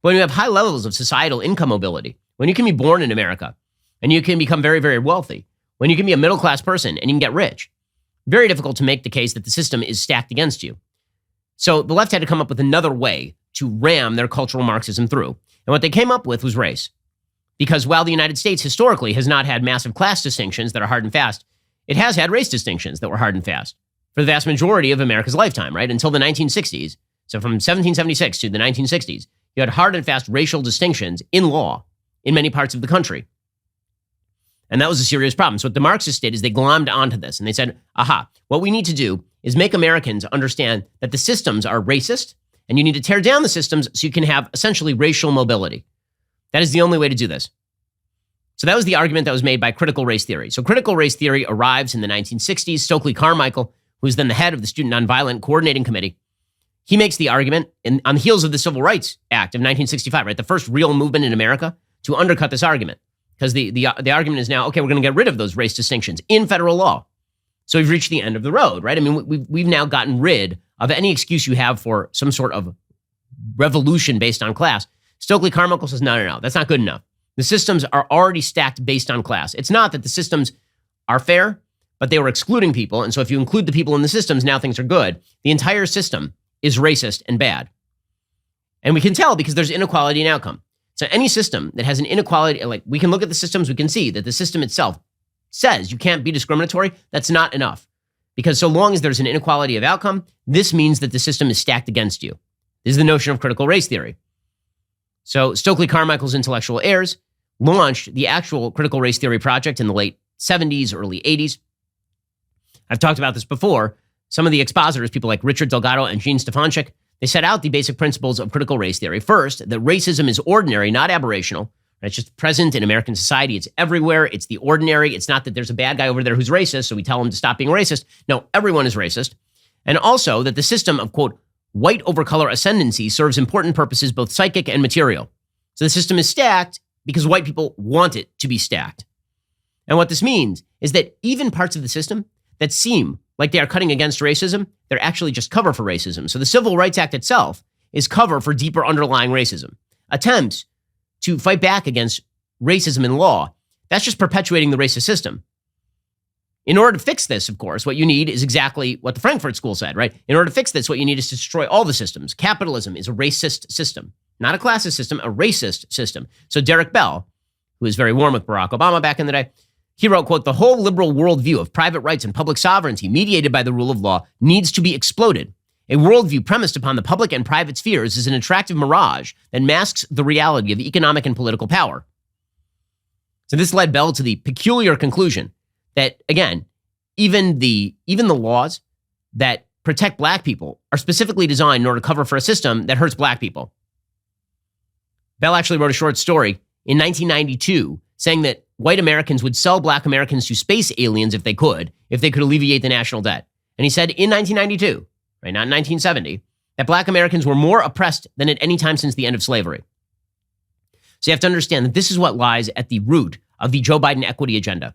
When you have high levels of societal income mobility, when you can be born in America and you can become very, very wealthy, when you can be a middle-class person and you can get rich, very difficult to make the case that the system is stacked against you. So the left had to come up with another way to ram their cultural Marxism through. And what they came up with was race. Because while the United States historically has not had massive class distinctions that are hard and fast, it has had race distinctions that were hard and fast for the vast majority of America's lifetime, right? Until the 1960s. So from 1776 to the 1960s, you had hard and fast racial distinctions in law in many parts of the country. And that was a serious problem. So what the Marxists did is they glommed onto this and they said, aha, what we need to do is make Americans understand that the systems are racist and you need to tear down the systems so you can have essentially racial mobility. That is the only way to do this. So that was the argument that was made by critical race theory. So critical race theory arrives in the 1960s. Stokely Carmichael, who's then the head of the Student Nonviolent Coordinating Committee, he makes the argument on the heels of the Civil Rights Act of 1965, right? The first real movement in America to undercut this argument. Because the argument is now, okay, we're going to get rid of those race distinctions in federal law. So we've reached the end of the road, right? I mean, we've now gotten rid of any excuse you have for some sort of revolution based on class. Stokely Carmichael says, no, that's not good enough. The systems are already stacked based on class. It's not that the systems are fair, but they were excluding people. And so if you include the people in the systems, now things are good. The entire system is racist and bad. And we can tell because there's inequality in outcome. So any system that has an inequality, like we can look at the systems, we can see that the system itself says you can't be discriminatory. That's not enough. Because so long as there's an inequality of outcome, this means that the system is stacked against you. This is the notion of critical race theory. So Stokely Carmichael's intellectual heirs launched the actual critical race theory project in the late 70s, early 80s. I've talked about this before. Some of the expositors, people like Richard Delgado and Gene Stefanchik, they set out the basic principles of critical race theory. First, that racism is ordinary, not aberrational. It's just present in American society. It's everywhere. It's the ordinary. It's not that there's a bad guy over there who's racist, so we tell him to stop being racist. No, everyone is racist. And also that the system of, quote, white over color ascendancy serves important purposes, both psychic and material. So the system is stacked because white people want it to be stacked. And what this means is that even parts of the system that seem like they are cutting against racism, they're actually just cover for racism. So the Civil Rights Act itself is cover for deeper underlying racism. Attempts to fight back against racism in law, that's just perpetuating the racist system. In order to fix this, of course, what you need is exactly what the Frankfurt School said, right? In order to fix this, what you need is to destroy all the systems. Capitalism is a racist system, not a classist system, a racist system. So Derek Bell, who was very warm with Barack Obama back in the day, he wrote, quote, the whole liberal worldview of private rights and public sovereignty mediated by the rule of law needs to be exploded. A worldview premised upon the public and private spheres is an attractive mirage that masks the reality of economic and political power. So this led Bell to the peculiar conclusion that, again, even the laws that protect black people are specifically designed in order to cover for a system that hurts black people. Bell actually wrote a short story in 1992 saying that white Americans would sell black Americans to space aliens if they could alleviate the national debt. And he said in 1992, right, not in 1970, that black Americans were more oppressed than at any time since the end of slavery. So you have to understand that this is what lies at the root of the Joe Biden equity agenda.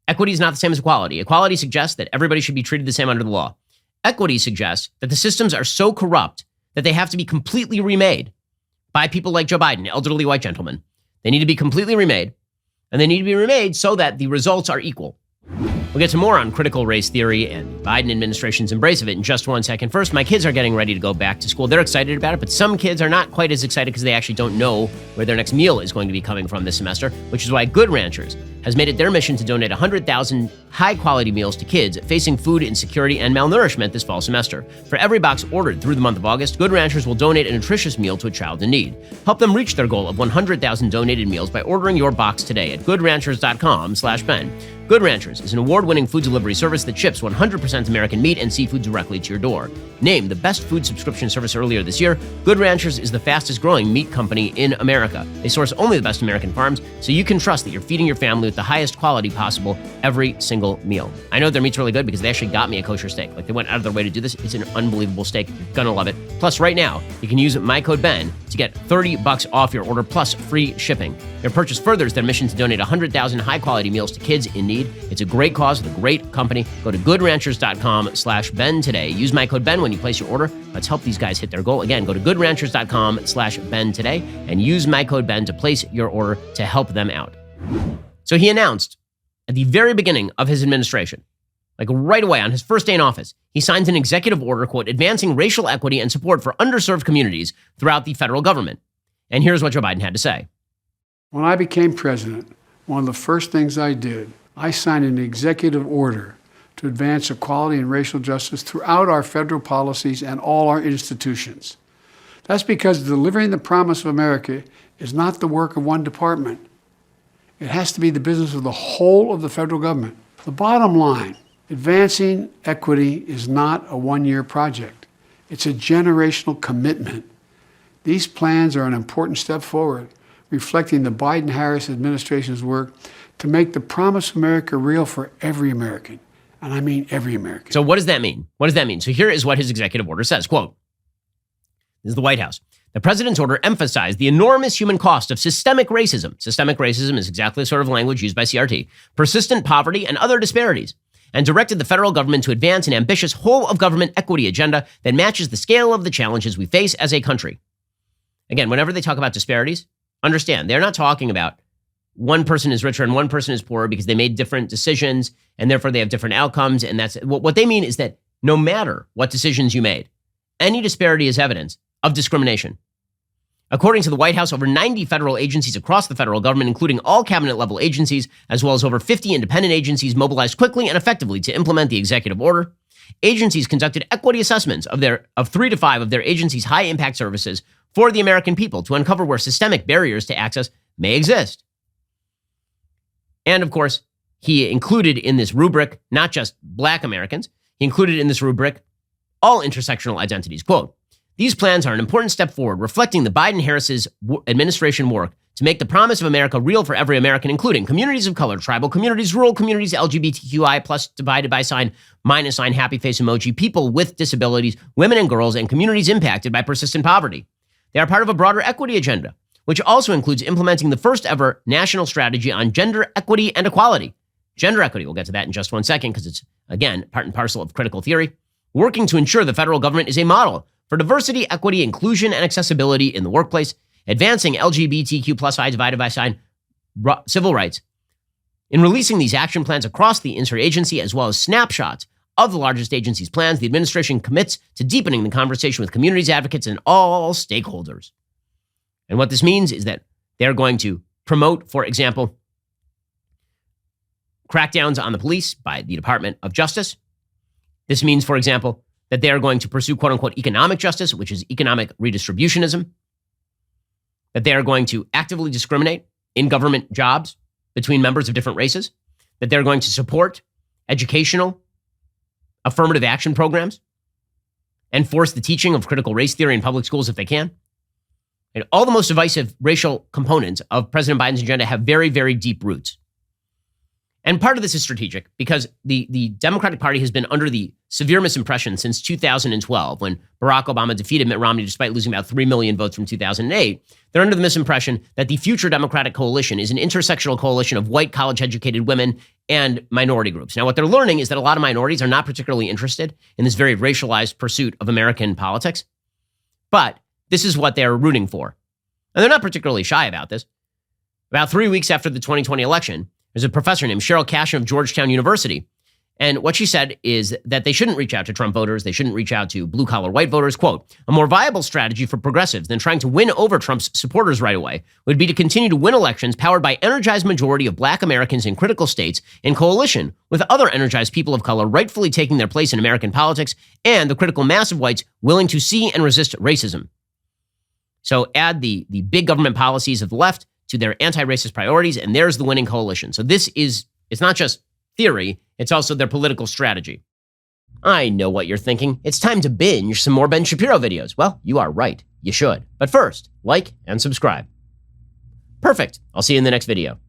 Equity is not the same as equality. Equality suggests that everybody should be treated the same under the law. Equity suggests that the systems are so corrupt that they have to be completely remade by people like Joe Biden, elderly white gentlemen. They need to be completely remade, and they need to be remade so that the results are equal. We'll get to more on critical race theory and Biden administration's embrace of it in just 1 second. First, my kids are getting ready to go back to school. They're excited about it, but some kids are not quite as excited because they actually don't know where their next meal is going to be coming from this semester, which is why Good Ranchers has made it their mission to donate 100,000 high-quality meals to kids facing food insecurity and malnourishment this fall semester. For every box ordered through the month of August, Good Ranchers will donate a nutritious meal to a child in need. Help them reach their goal of 100,000 donated meals by ordering your box today at goodranchers.com/Ben. Good Ranchers is an award-winning food delivery service that ships 100% American meat and seafood directly to your door. Named the best food subscription service earlier this year, Good Ranchers is the fastest-growing meat company in America. They source only the best American farms, so you can trust that you're feeding your family with the highest quality possible every single meal. I know their meat's really good because they actually got me a kosher steak. Like, they went out of their way to do this. It's an unbelievable steak. You're gonna love it. Plus, right now, you can use my code BEN to get $30 off your order plus free shipping. Your purchase furthers their mission to donate 100,000 high-quality meals to kids in need. It's a great cause with a great company. Go to goodranchers.com/Ben today. Use my code BEN when you place your order. Let's help these guys hit their goal. Again, go to goodranchers.com/Ben today and use my code BEN to place your order to help them out. So he announced at the very beginning of his administration, like right away on his first day in office, he signed an executive order, quote, advancing racial equity and support for underserved communities throughout the federal government. And here's what Joe Biden had to say. When I became president, one of the first things I did, I signed an executive order to advance equality and racial justice throughout our federal policies and all our institutions. That's because delivering the promise of America is not the work of one department. It has to be the business of the whole of the federal government. The bottom line, advancing equity is not a one-year project. It's a generational commitment. These plans are an important step forward, reflecting the Biden-Harris administration's work to make the promise of America real for every American. And I mean every American. So what does that mean? What does that mean? So here is what his executive order says, quote, this is the White House. The president's order emphasized the enormous human cost of systemic racism. Systemic racism is exactly the sort of language used by CRT, persistent poverty, and other disparities, and directed the federal government to advance an ambitious whole-of-government equity agenda that matches the scale of the challenges we face as a country. Again, whenever they talk about disparities, understand, they're not talking about one person is richer and one person is poorer because they made different decisions and therefore they have different outcomes. And that's what they mean is that no matter what decisions you made, any disparity is evidence of discrimination. According to the White House, over 90 federal agencies across the federal government, including all cabinet-level agencies, as well as over 50 independent agencies, mobilized quickly and effectively to implement the executive order. Agencies conducted equity assessments of 3 to 5 of their agencies' high-impact services for the American people to uncover where systemic barriers to access may exist. And of course, he included in this rubric, not just Black Americans, he included in this rubric all intersectional identities. Quote, these plans are an important step forward, reflecting the Biden-Harris administration work to make the promise of America real for every American, including communities of color, tribal communities, rural communities, LGBTQI plus divided by sign, minus sign, happy face emoji, people with disabilities, women and girls, and communities impacted by persistent poverty. They are part of a broader equity agenda, which also includes implementing the first ever national strategy on gender equity and equality. Gender equity, we'll get to that in just one second because it's, again, part and parcel of critical theory. Working to ensure the federal government is a model for diversity, equity, inclusion, and accessibility in the workplace, advancing LGBTQ plus I divided by sign civil rights. In releasing these action plans across the interagency, as well as snapshots of the largest agency's plans, the administration commits to deepening the conversation with communities, advocates, and all stakeholders. And what this means is that they're going to promote, for example, crackdowns on the police by the Department of Justice. This means, for example, that they are going to pursue quote-unquote economic justice, which is economic redistributionism, that they are going to actively discriminate in government jobs between members of different races, that they're going to support educational affirmative action programs, and force the teaching of critical race theory in public schools if they can. And all the most divisive racial components of President Biden's agenda have very, very deep roots. And part of this is strategic because the Democratic Party has been under the severe misimpression since 2012 when Barack Obama defeated Mitt Romney despite losing about 3 million votes from 2008. They're under the misimpression that the future Democratic coalition is an intersectional coalition of white college-educated women and minority groups. Now, what they're learning is that a lot of minorities are not particularly interested in this very racialized pursuit of American politics. But this is what they're rooting for. And they're not particularly shy about this. About 3 weeks after the 2020 election, there's a professor named Cheryl Cashin of Georgetown University. And what she said is that they shouldn't reach out to Trump voters. They shouldn't reach out to blue-collar white voters. Quote, a more viable strategy for progressives than trying to win over Trump's supporters right away would be to continue to win elections powered by energized majority of Black Americans in critical states in coalition with other energized people of color rightfully taking their place in American politics and the critical mass of whites willing to see and resist racism. So add the big government policies of the left to their anti-racist priorities, and there's the winning coalition. So it's not just theory, it's also their political strategy. I know what you're thinking. It's time to binge some more Ben Shapiro videos. Well, you are right. You should. But first, like and subscribe. Perfect. I'll see you in the next video.